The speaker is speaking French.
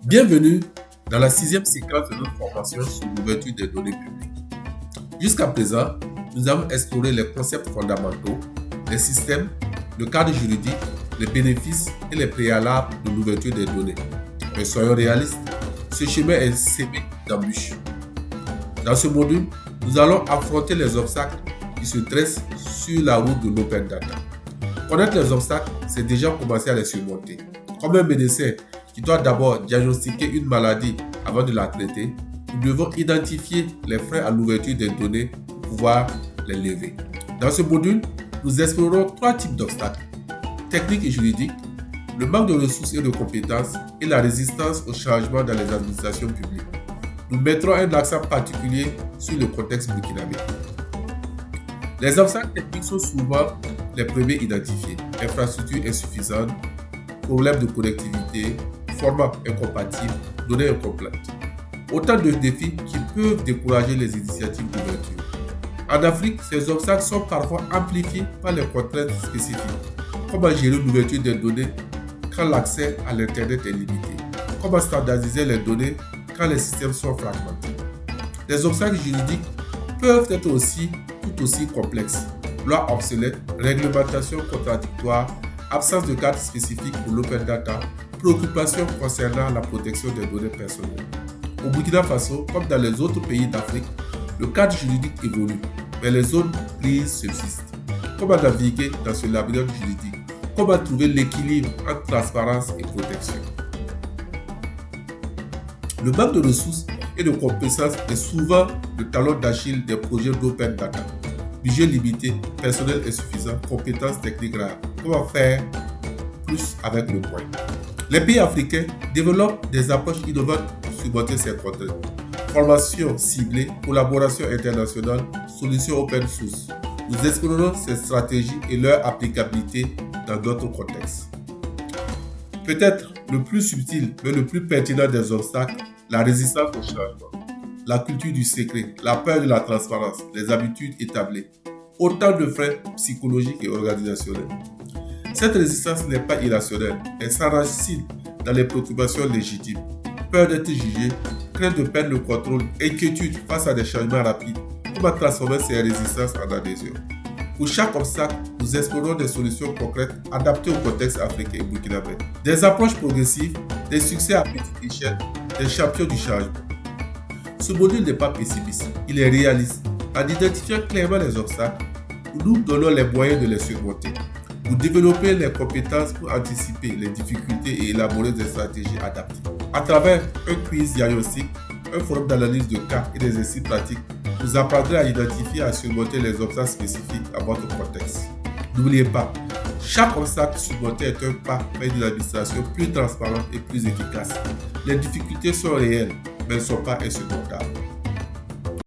Bienvenue dans la sixième séquence de notre formation sur l'ouverture des données publiques. Jusqu'à présent, nous avons exploré les concepts fondamentaux, les systèmes, le cadre juridique, les bénéfices et les préalables de l'ouverture des données. Mais soyons réalistes, ce chemin est semé d'embûches. Dans ce module, nous allons affronter les obstacles qui se dressent sur la route de l'open data. Connaître les obstacles, c'est déjà commencer à les surmonter. Comme un médecin qui doit d'abord diagnostiquer une maladie avant de la traiter, nous devons identifier les freins à l'ouverture des données pour pouvoir les lever. Dans ce module, nous explorerons trois types d'obstacles: techniques et juridiques, le manque de ressources et de compétences et la résistance au changement dans les administrations publiques. Nous mettrons un accent particulier sur le contexte burkinabé. Les obstacles techniques sont souvent les premiers identifiés: infrastructures insuffisantes, problèmes de connectivité, format incompatible, données incomplètes. Autant de défis qui peuvent décourager les initiatives d'ouverture. En Afrique, ces obstacles sont parfois amplifiés par les contraintes spécifiques. Comment gérer l'ouverture des données quand l'accès à l'Internet est limité? Comment standardiser les données quand les systèmes sont fragmentés? Les obstacles juridiques peuvent être tout aussi complexes. Lois obsolètes, réglementations contradictoires, absence de cadre spécifique pour l'open data, préoccupations concernant la protection des données personnelles. Au Burkina Faso, comme dans les autres pays d'Afrique, le cadre juridique évolue, mais les zones grises subsistent. Comment naviguer dans ce labyrinthe juridique? Comment trouver l'équilibre entre transparence et protection? Le manque de ressources et de compétences est souvent le talon d'Achille des projets d'open data. Budget limité, personnel insuffisant, compétences techniques rares. Comment faire plus avec le point? Les pays africains développent des approches innovantes pour surmonter ces contraintes. Formation ciblée, collaboration internationale, solutions open source. Nous explorerons ces stratégies et leur applicabilité dans d'autres contextes. Peut-être le plus subtil, mais le plus pertinent des obstacles, la résistance au changement. La culture du secret, la peur de la transparence, les habitudes établies. Autant de freins psychologiques et organisationnels. Cette résistance n'est pas irrationnelle, elle s'enracine dans les préoccupations légitimes. Peur d'être jugé, crainte de perdre le contrôle, inquiétude face à des changements rapides. Comment transformer ces résistances en adhésion? Pour chaque obstacle, nous explorons des solutions concrètes adaptées au contexte africain et burkinabé. Des approches progressives, des succès à petite échelle, des champions du changement. Ce module n'est pas pessimiste, il est réaliste. En identifiant clairement les obstacles, nous nous donnons les moyens de les surmonter. Vous développez les compétences pour anticiper les difficultés et élaborer des stratégies adaptées. À travers un quiz diagnostic, un forum d'analyse de cas et des exercices pratiques, vous apprendrez à identifier et à surmonter les obstacles spécifiques à votre contexte. N'oubliez pas, chaque obstacle surmonté est un pas vers une administration plus transparente et plus efficace. Les difficultés sont réelles, mais elles ne sont pas insurmontables.